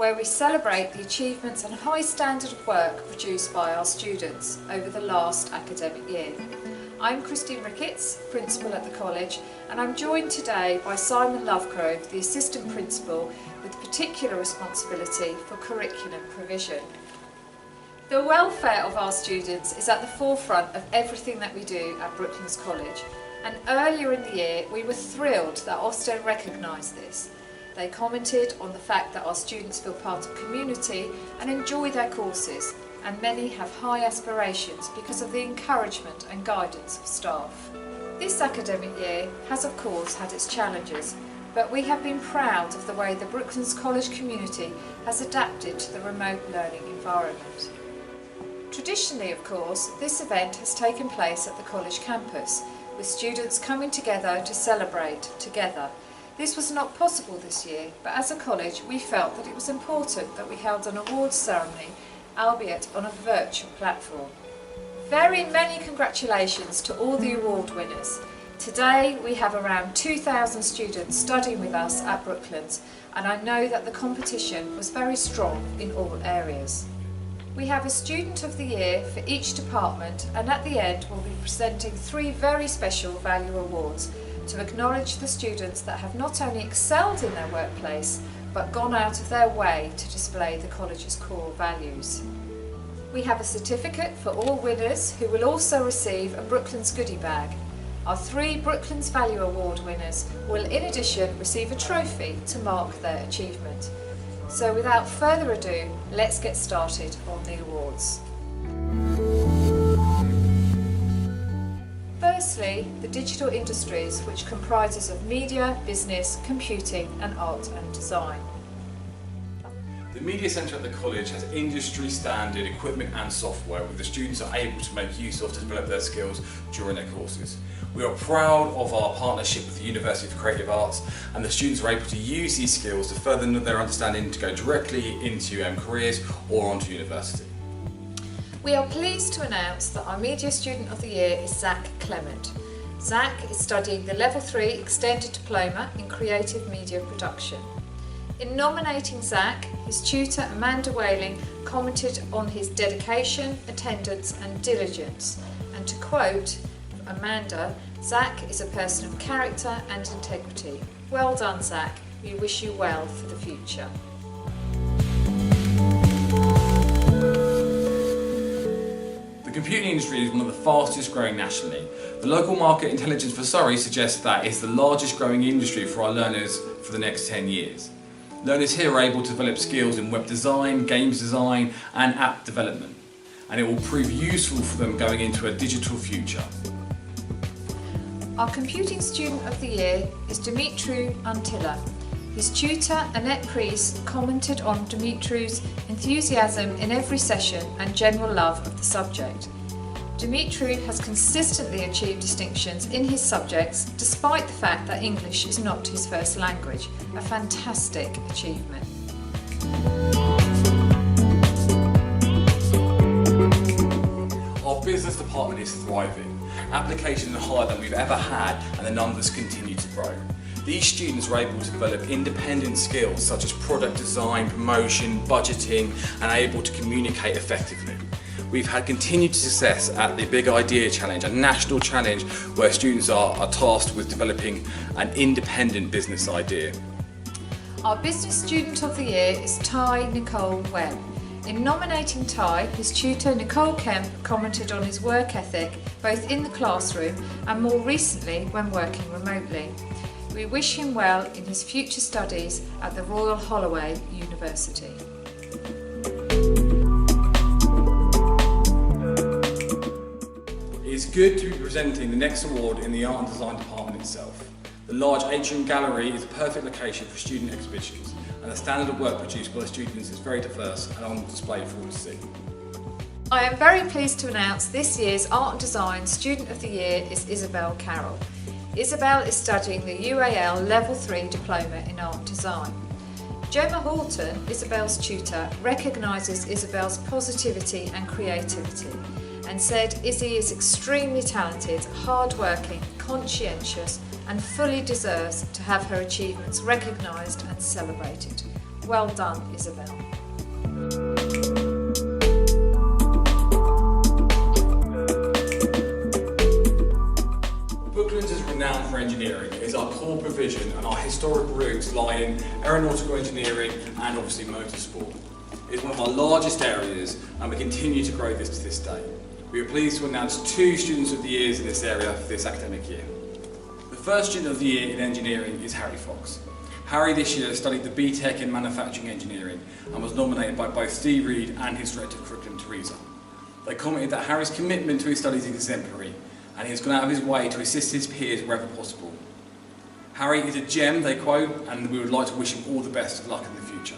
where we celebrate the achievements and high standard of work produced by our students over the last academic year. I'm Christine Ricketts, Principal at the College, and I'm joined today by Simon Lovegrove, the Assistant Principal with particular responsibility for curriculum provision. The welfare of our students is at the forefront of everything that we do at Brooklands College, and earlier in the year we were thrilled that Ofsted recognised this. They commented on the fact that our students feel part of community and enjoy their courses, and many have high aspirations because of the encouragement and guidance of staff. This academic year has of course had its challenges, but we have been proud of the way the Brooklands College community has adapted to the remote learning environment. Traditionally, of course, this event has taken place at the college campus, with students coming together to celebrate together. This was not possible this year, but as a college we felt that it was important that we held an awards ceremony, albeit on a virtual platform. Very many congratulations to all the award winners. Today we have around 2,000 students studying with us at Brooklands, and I know that the competition was very strong in all areas. We have a Student of the Year for each department, and at the end we'll be presenting 3 very special Value Awards to acknowledge the students that have not only excelled in their workplace, but gone out of their way to display the college's core values. We have a certificate for all winners who will also receive a Brooklands goodie bag. Our 3 Brooklands Value Award winners will in addition receive a trophy to mark their achievement. So without further ado, let's get started on the awards. Firstly, the digital industries, which comprises of media, business, computing and art and design. The Media Centre at the college has industry standard equipment and software which the students are able to make use of to develop their skills during their courses. We are proud of our partnership with the University of Creative Arts, and the students are able to use these skills to further their understanding to go directly into careers or onto university. We are pleased to announce that our Media Student of the Year is Zach Clement. Zach is studying the Level 3 Extended Diploma in Creative Media Production. In nominating Zach, his tutor Amanda Whaling commented on his dedication, attendance and diligence, and to quote Amanda, "Zach is a person of character and integrity. Well done, Zach. We wish you well for the future." The computing industry is one of the fastest growing nationally. The local market intelligence for Surrey suggests that it's the largest growing industry for our learners for the next 10 years. Learners here are able to develop skills in web design, games design and app development, and it will prove useful for them going into a digital future. Our Computing Student of the Year is Dimitru Antilla. His tutor Annette Priest commented on Dimitru's enthusiasm in every session and general love of the subject. Dimitru has consistently achieved distinctions in his subjects despite the fact that English is not his first language, a fantastic achievement. Our business department is thriving. Applications are higher than we've ever had, and the numbers continue to grow. These students are able to develop independent skills such as product design, promotion, budgeting, and are able to communicate effectively. We've had continued success at the Big Idea Challenge, a national challenge where students are tasked with developing an independent business idea. Our Business Student of the Year is Ty Nicole Webb. In nominating Ty, his tutor Nicole Kemp commented on his work ethic both in the classroom and more recently when working remotely. We wish him well in his future studies at the Royal Holloway University. It's good to be presenting the next award in the Art and Design department itself. The large atrium gallery is a perfect location for student exhibitions, and the standard of work produced by the students is very diverse and on display for all to see. I am very pleased to announce this year's Art and Design Student of the Year is Isabel Carroll. Isabel is studying the UAL Level 3 Diploma in Art Design. Gemma Horton, Isabel's tutor, recognises Isabel's positivity and creativity and said Izzy is extremely talented, hard-working, conscientious and fully deserves to have her achievements recognised and celebrated. Well done, Isabel. Brooklands is renowned for engineering. It is our core provision, and our historic roots lie in aeronautical engineering and obviously motorsport. It is one of our largest areas, and we continue to grow this to this day. We are pleased to announce 2 Students of the Year in this area for this academic year. The first Student of the Year in engineering is Harry Fox. Harry this year studied the BTEC in Manufacturing Engineering and was nominated by both Steve Reed and his Director of Curriculum, Teresa. They commented that Harry's commitment to his studies is exemplary, and he has gone out of his way to assist his peers wherever possible. Harry is a gem, they quote, and we would like to wish him all the best of luck in the future.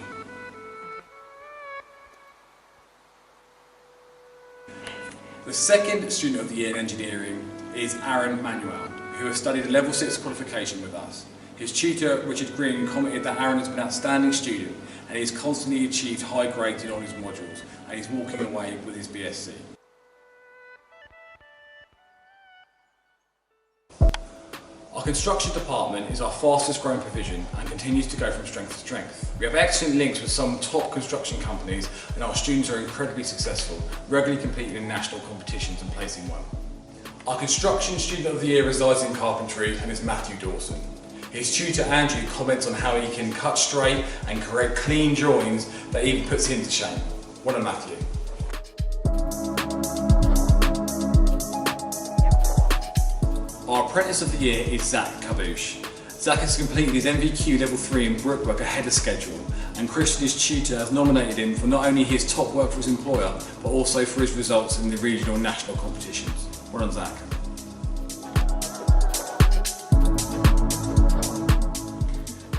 The second Student of the Year in engineering is Aaron Manuel, who has studied a Level 6 qualification with us. His tutor, Richard Green, commented that Aaron has been an outstanding student and he has constantly achieved high grades in all his modules, and he's walking away with his BSc. Our construction department is our fastest growing provision and continues to go from strength to strength. We have excellent links with some top construction companies, and our students are incredibly successful, regularly competing in national competitions and placing well. Our construction Student of the Year resides in carpentry and is Matthew Dawson. His tutor Andrew comments on how he can cut straight and create clean drawings that even puts him to shame. Well done, Matthew. Our Apprentice of the Year is Zach Kaboosh. Zach has completed his MVQ Level 3 in brickwork ahead of schedule, and Christian, his tutor, has nominated him for not only his top work for his employer, but also for his results in the regional and national competitions. Well done, Zach.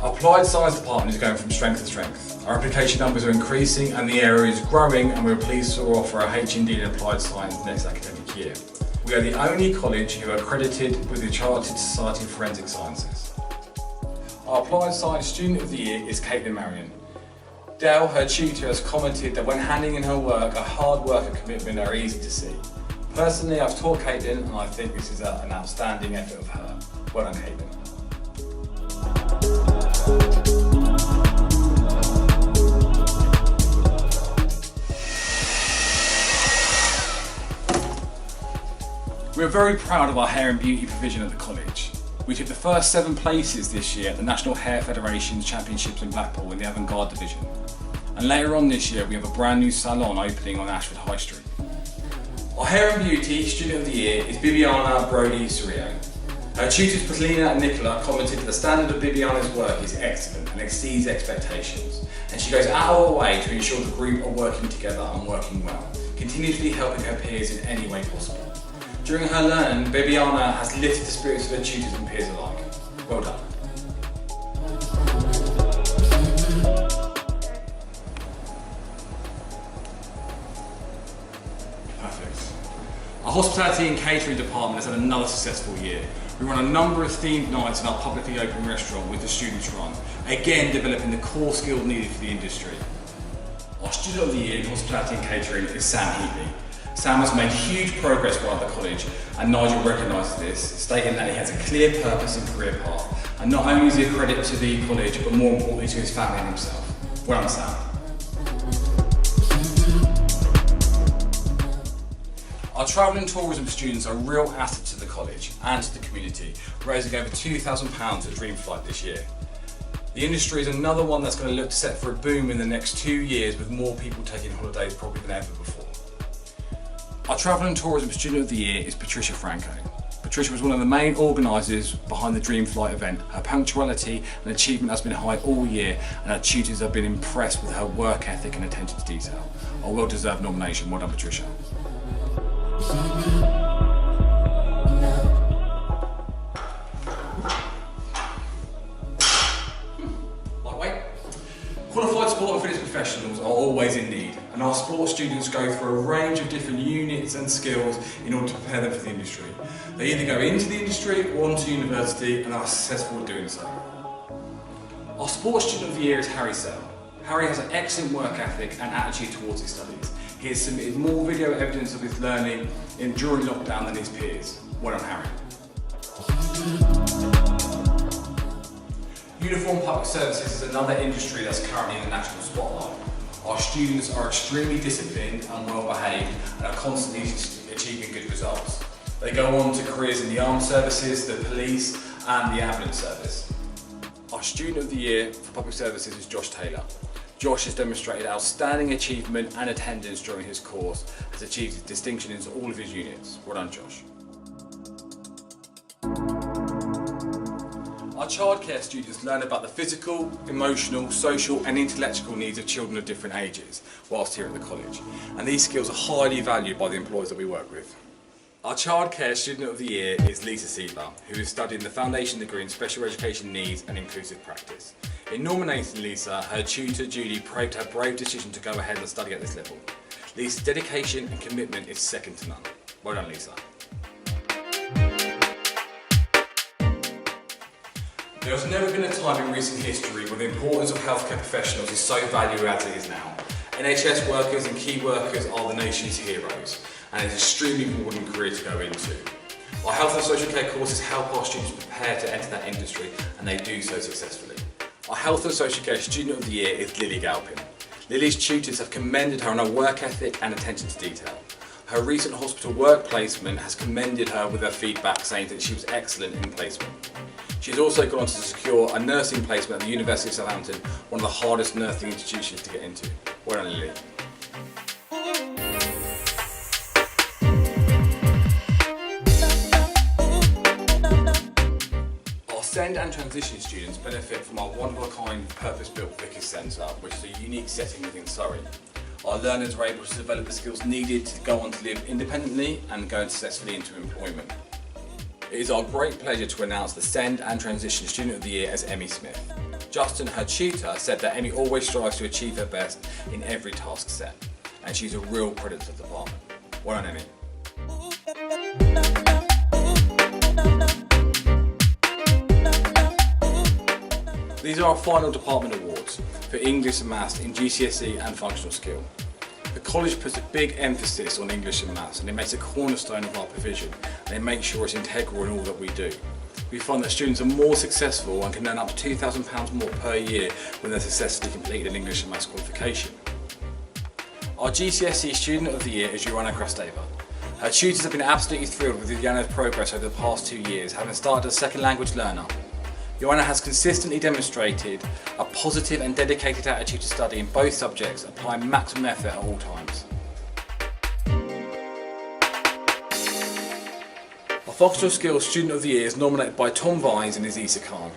Our Applied Science department is going from strength to strength. Our application numbers are increasing and the area is growing, and we're pleased to offer a HND in Applied Science next academic year. We are the only college who are accredited with the Chartered Society of Forensic Sciences. Our Applied Science Student of the Year is Caitlin Marion. Dell, her tutor, has commented that when handing in her work, her hard work and commitment are easy to see. Personally, I've taught Caitlin and I think this is an outstanding effort of her. Well done, Caitlin. We are very proud of our hair and beauty provision at the college. We took the first 7 places this year at the National Hair Federation's Championships in Blackpool in the Avant-Garde division. And later on this year we have a brand new salon opening on Ashford High Street. Our Hair and Beauty Student of the Year is Bibiana Brody Surrio. Her tutors Paulina and Nicola commented that the standard of Bibiana's work is excellent and exceeds expectations, and she goes out of her way to ensure the group are working together and working well, continuously helping her peers in any way possible. During her learning, Bibiana has lifted the spirits of her tutors and peers alike. Well done. Perfect. Our Hospitality and Catering department has had another successful year. We run a number of themed nights in our publicly open restaurant with the students run, again developing the core skills needed for the industry. Our Student of the Year in Hospitality and Catering is Sam Heatley. Sam has made huge progress while at the college, and Nigel recognises this, stating that he has a clear purpose and career path, and not only is he a credit to the college, but more importantly to his family and himself. Well done, Sam. Our travel and tourism students are a real asset to the college and to the community, raising over £2,000 at Dreamflight this year. The industry is another one that's going to look set for a boom in the next 2 years, with more people taking holidays probably than ever before. Our Travel and Tourism Student of the Year is Patricia Franco. Patricia was one of the main organisers behind the Dreamflight event. Her punctuality and achievement has been high all year, and her tutors have been impressed with her work ethic and attention to detail. A well-deserved nomination. Well done, Patricia. Lightweight. Qualified sport and fitness professionals are always in need, and our sports students go through a range of different units and skills in order to prepare them for the industry. They either go into the industry or onto university and are successful at doing so. Our sports student of the year is Harry Sell. Harry has an excellent work ethic and attitude towards his studies. He has submitted more video evidence of his learning during lockdown than his peers. Well done, Harry. Uniform public services is another industry that's currently in the national spotlight. Our students are extremely disciplined and well behaved and are constantly achieving good results. They go on to careers in the armed services, the police and the ambulance service. Our Student of the Year for Public Services is Josh Taylor. Josh has demonstrated outstanding achievement and attendance during his course, has achieved distinction in all of his units. Well done, Josh. Our childcare students learn about the physical, emotional, social and intellectual needs of children of different ages whilst here at the college, and these skills are highly valued by the employers that we work with. Our childcare Student of the Year is Lisa Siebler, who is studying the Foundation degree in Special Education Needs and Inclusive Practice. In nominating Lisa, her tutor Julie praised her brave decision to go ahead and study at this level. Lisa's dedication and commitment is second to none. Well done, Lisa. There has never been a time in recent history where the importance of healthcare professionals is so valued as it is now. NHS workers and key workers are the nation's heroes, and it's an extremely important career to go into. Our health and social care courses help our students prepare to enter that industry, and they do so successfully. Our health and social care Student of the Year is Lily Galpin. Lily's tutors have commended her on her work ethic and attention to detail. Her recent hospital work placement has commended her with her feedback, saying that she was excellent in placement. She's also gone on to secure a nursing placement at the University of Southampton, one of the hardest nursing institutions to get into. Well done, Lily. Our SEND and transition students benefit from our one-of-a-kind purpose-built Vickers Centre, which is a unique setting within Surrey. Our learners are able to develop the skills needed to go on to live independently and go successfully into employment. It is our great pleasure to announce the SEND and Transition Student of the Year as Emmy Smith. Justin, her tutor, said that Emmy always strives to achieve her best in every task set, and she's a real credit to the department. Well done, Emmy. These are our final department awards for English and Maths in GCSE and Functional Skill. The college puts a big emphasis on English and Maths, and it makes a cornerstone of our provision, and they make sure it's integral in all that we do. We find that students are more successful and can earn up to £2,000 more per year when they're successfully completed an English and Maths qualification. Our GCSE Student of the Year is Joanna Krasteva. Her tutors have been absolutely thrilled with Joanna's progress over the past 2 years, having started as a second language learner. Joanna has consistently demonstrated a positive and dedicated attitude to study in both subjects, applying maximum effort at all times. Our Functional Skills Student of the Year is nominated by Tom Vines and Isa Khan.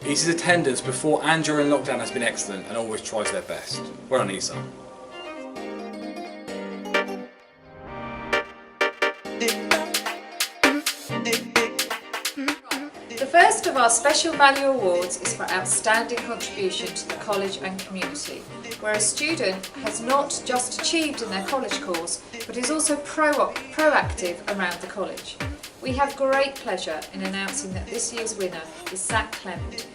Isa's attendance before and during lockdown has been excellent and always tries their best. Well done, Isa. The first of our Special Value Awards is for outstanding contribution to the college and community, where a student has not just achieved in their college course, but is also proactive around the college. We have great pleasure in announcing that this year's winner is Zach Clement.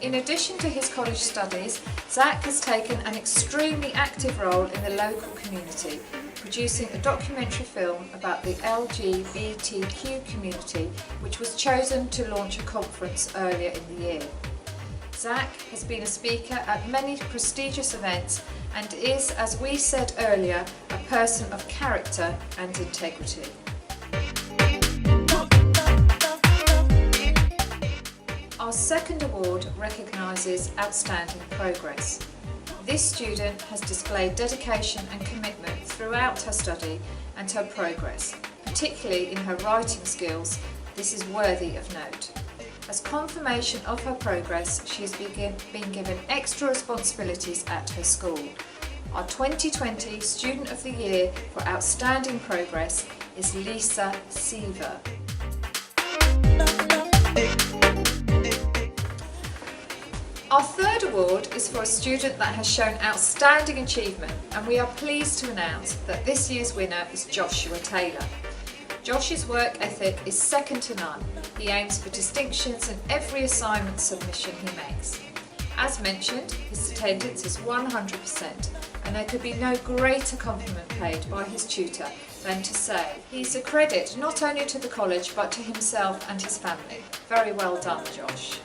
In addition to his college studies, Zach has taken an extremely active role in the local community, producing a documentary film about the LGBTQ community, which was chosen to launch a conference earlier in the year. Zach has been a speaker at many prestigious events and is, as we said earlier, a person of character and integrity. Our second award recognises outstanding progress. This student has displayed dedication and commitment throughout her study and her progress, particularly in her writing skills. This is worthy of note. As confirmation of her progress, she has been given extra responsibilities at her school. Our 2020 Student of the Year for Outstanding Progress is Lisa Siebler. Our third award is for a student that has shown outstanding achievement, and we are pleased to announce that this year's winner is Joshua Taylor. Josh's work ethic is second to none. He aims for distinctions in every assignment submission he makes. As mentioned, his attendance is 100%, and there could be no greater compliment paid by his tutor than to say he's a credit not only to the college but to himself and his family. Very well done, Josh.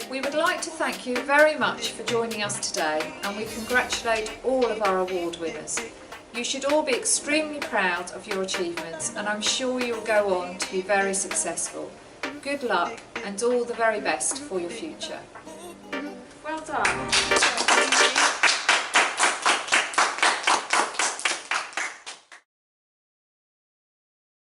We would like to thank you very much for joining us today, and we congratulate all of our award winners. You should all be extremely proud of your achievements, and I'm sure you will go on to be very successful. Good luck and all the very best for your future. Well done.